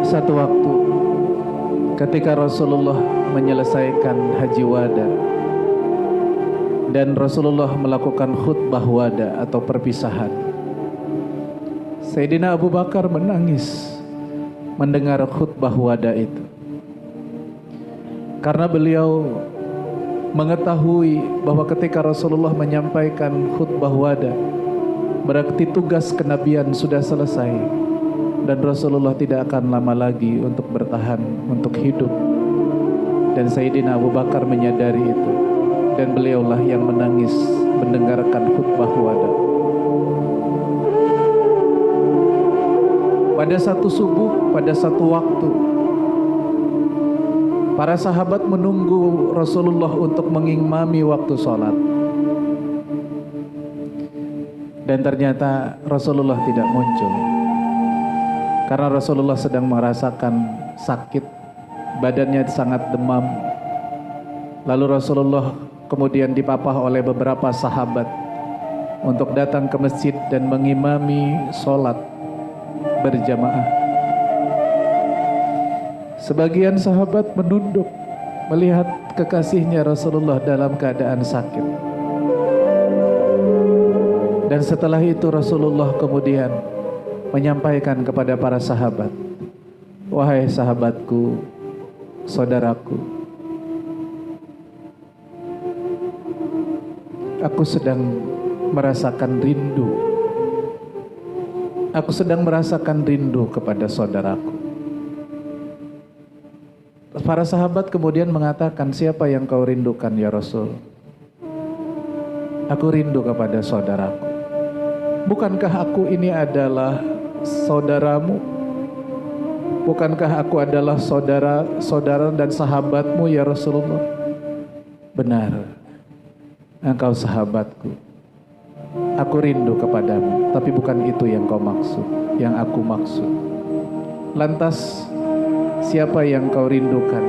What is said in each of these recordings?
Satu waktu ketika Rasulullah menyelesaikan haji wada dan Rasulullah melakukan khutbah wada atau perpisahan, Sayyidina Abu Bakar menangis mendengar khutbah wada itu, karena beliau mengetahui bahwa ketika Rasulullah menyampaikan khutbah wada, berarti tugas kenabian sudah selesai dan Rasulullah tidak akan lama lagi untuk bertahan, untuk hidup. Dan Sayyidina Abu Bakar menyadari itu, dan beliaulah yang menangis mendengarkan khutbah wada. Pada satu subuh, pada satu waktu, para sahabat menunggu Rasulullah untuk mengimami waktu sholat. Dan ternyata Rasulullah tidak muncul, karena Rasulullah sedang merasakan sakit, badannya sangat demam. Lalu Rasulullah kemudian dipapah oleh beberapa sahabat untuk datang ke masjid dan mengimami sholat berjamaah. Sebagian sahabat menunduk melihat kekasihnya Rasulullah dalam keadaan sakit. Dan setelah itu Rasulullah kemudian menyampaikan kepada para sahabat, "Wahai sahabatku, saudaraku, aku sedang merasakan rindu. Aku sedang merasakan rindu kepada saudaraku." Para sahabat kemudian mengatakan, "Siapa yang kau rindukan ya Rasul?" "Aku rindu kepada saudaraku." "Bukankah aku ini adalah saudaramu? Bukankah aku adalah saudara dan sahabatmu ya Rasulullah?" "Benar, engkau sahabatku. Aku rindu kepadamu, tapi bukan itu yang kau maksud, yang aku maksud." "Lantas siapa yang kau rindukan?"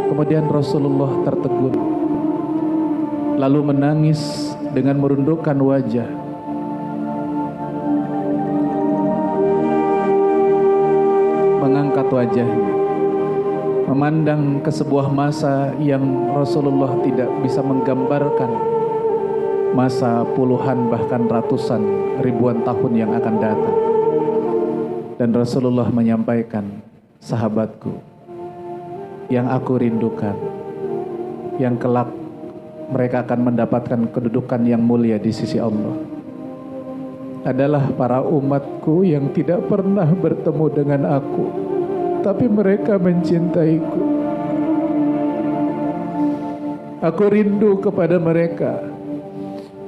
Kemudian Rasulullah tertegun, lalu menangis dengan merundukkan wajah. Mengangkat wajahnya, memandang ke sebuah masa yang Rasulullah tidak bisa menggambarkan, masa puluhan bahkan ratusan ribuan tahun yang akan datang. Dan Rasulullah menyampaikan, "Sahabatku, yang aku rindukan, yang kelak mereka akan mendapatkan kedudukan yang mulia di sisi Allah, adalah para umatku yang tidak pernah bertemu dengan aku, tapi mereka mencintaiku. Aku rindu kepada mereka.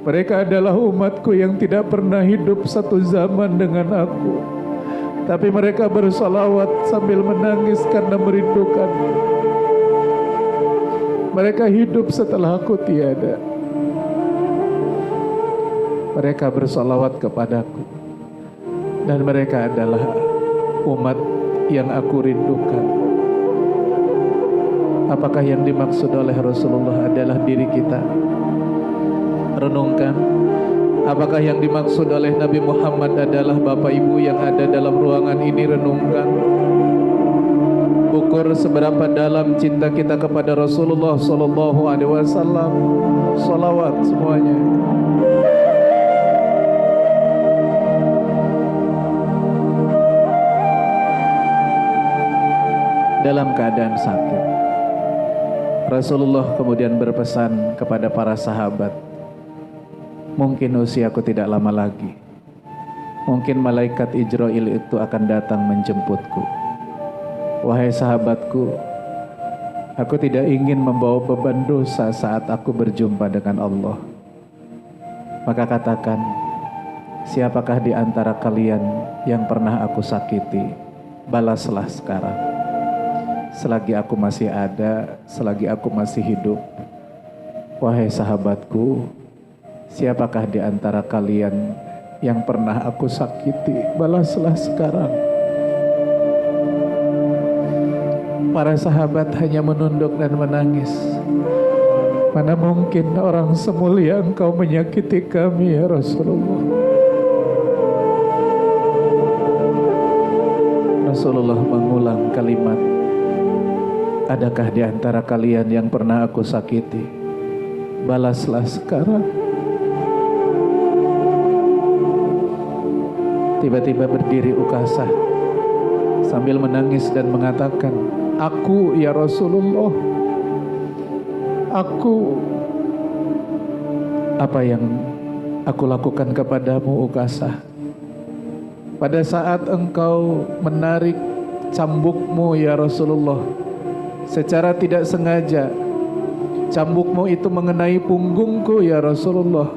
Mereka adalah umatku yang tidak pernah hidup satu zaman dengan aku, tapi mereka bersalawat sambil menangis karena merindukan. Mereka hidup setelah aku tiada. Mereka bersalawat kepadaku, dan mereka adalah umat yang aku rindukan." Apakah yang dimaksud oleh Rasulullah adalah diri kita? Renungkan. Apakah yang dimaksud oleh Nabi Muhammad adalah Bapak Ibu yang ada dalam ruangan ini? Renungkan. Ukur seberapa dalam cinta kita kepada Rasulullah Sallallahu Alaihi Wasallam. Salawat semuanya. Dalam keadaan sakit, Rasulullah kemudian berpesan kepada para sahabat, "Mungkin usiaku tidak lama lagi. Mungkin malaikat Ijrail itu akan datang menjemputku. Wahai sahabatku, aku tidak ingin membawa beban dosa saat aku berjumpa dengan Allah. Maka katakan, siapakah di antara kalian yang pernah aku sakiti? Balaslah sekarang. Selagi aku masih ada, selagi aku masih hidup. Wahai sahabatku, siapakah di antara kalian yang pernah aku sakiti? Balaslah sekarang." Para sahabat hanya menunduk dan menangis. "Mana mungkin orang semulia engkau menyakiti kami ya Rasulullah." Rasulullah mengulang kalimat, adakah di antara kalian yang pernah aku sakiti? Balaslah sekarang. Tiba-tiba berdiri Ukasah sambil menangis dan mengatakan, aku ya Rasulullah, aku. Apa yang aku lakukan kepadamu Ukasah? Pada saat engkau menarik cambukmu ya Rasulullah, secara tidak sengaja cambukmu itu mengenai punggungku ya Rasulullah.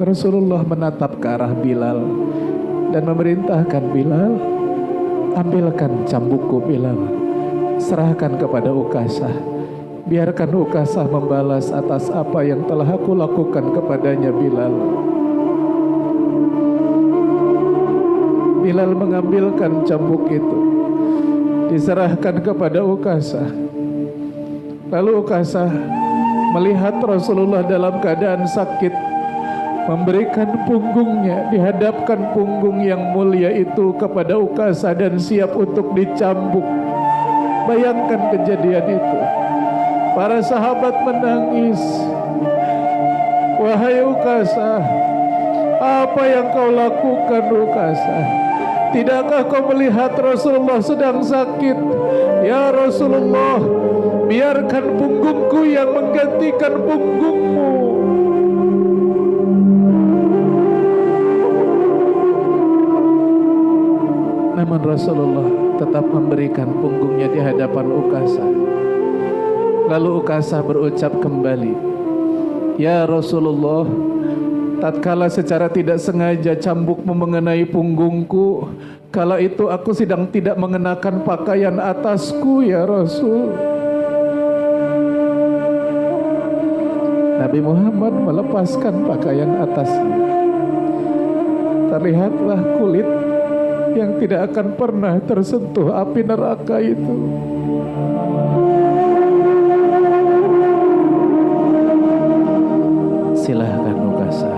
Rasulullah menatap ke arah Bilal dan memerintahkan Bilal, ambilkan cambukku Bilal, serahkan kepada Ukasah. Biarkan Ukasah membalas atas apa yang telah aku lakukan kepadanya Bilal. Bilal mengambilkan cambuk itu, diserahkan kepada Ukasah. Lalu Ukasah melihat Rasulullah dalam keadaan sakit, memberikan punggungnya, dihadapkan punggung yang mulia itu kepada Ukasah dan siap untuk dicambuk. Bayangkan kejadian itu. Para sahabat menangis. Wahai Ukasah, apa yang kau lakukan Ukasah? Tidakkah kau melihat Rasulullah sedang sakit? Ya Rasulullah, biarkan punggungku yang menggantikan punggungmu. Namun Rasulullah tetap memberikan punggungnya di hadapan Ukasah. Lalu Ukasah berucap kembali, ya Rasulullah, tatkala secara tidak sengaja cambukmu mengenai punggungku, kala itu aku sedang tidak mengenakan pakaian atasku ya Rasul. Nabi Muhammad melepaskan pakaian atasnya. Terlihatlah kulit yang tidak akan pernah tersentuh api neraka itu. Silahkan Ukasah,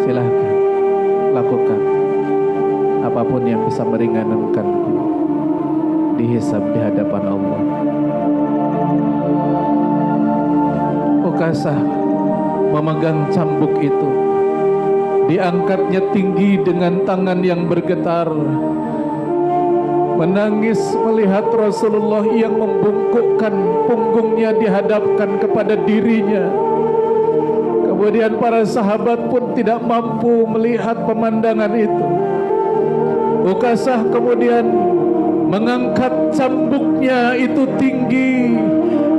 silahkan lakukan apapun yang bisa meringankanku, dihisab di hadapan Allah. Ukasah memegang cambuk itu, diangkatnya tinggi dengan tangan yang bergetar, menangis melihat Rasulullah yang membungkukkan punggungnya dihadapkan kepada dirinya. Kemudian para sahabat pun tidak mampu melihat pemandangan itu. Ukasah kemudian mengangkat cambuknya itu tinggi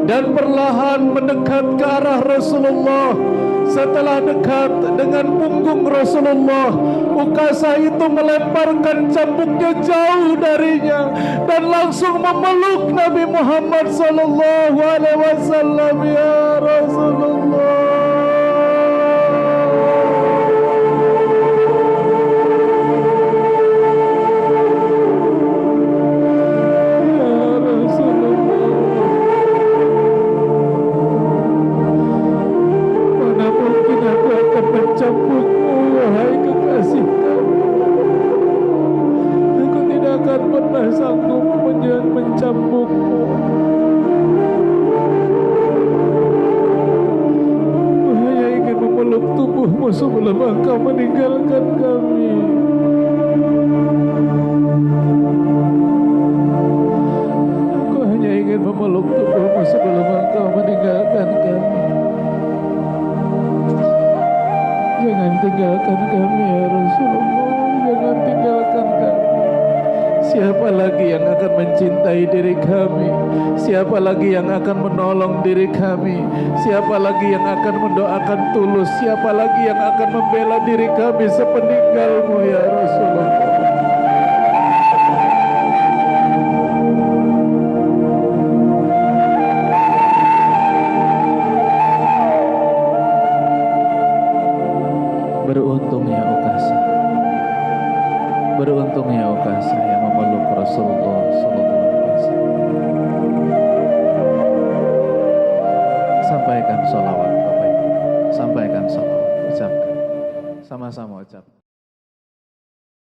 dan perlahan mendekat ke arah Rasulullah. Setelah dekat dengan punggung Rasulullah, Ukasah itu melemparkan cambuknya jauh darinya dan langsung memeluk Nabi Muhammad sallallahu alaihi wasallam. Ya Rasulullah, sanggup mencambukmu. Hanya ingin memeluk tubuhmu sebelum engkau meninggalkan kami. Aku hanya ingin memeluk tubuhmu sebelum engkau meninggalkan kami. Jangan tinggalkan kami ya Rasulullah, jangan tinggalkan kami. Siapa lagi yang akan mencintai diri kami? Siapa lagi yang akan menolong diri kami? Siapa lagi yang akan mendoakan tulus? Siapa lagi yang akan membela diri kami sepeninggalmu ya Rasulullah? Beruntungnya Ukasah, beruntungnya Ukasah yang memeluk Rasulullah sallallahu alaihi wasallam. Sampaikan sholawat Bapak Ibu, sampaikan sholawat, ucapkan, sama-sama ucapkan.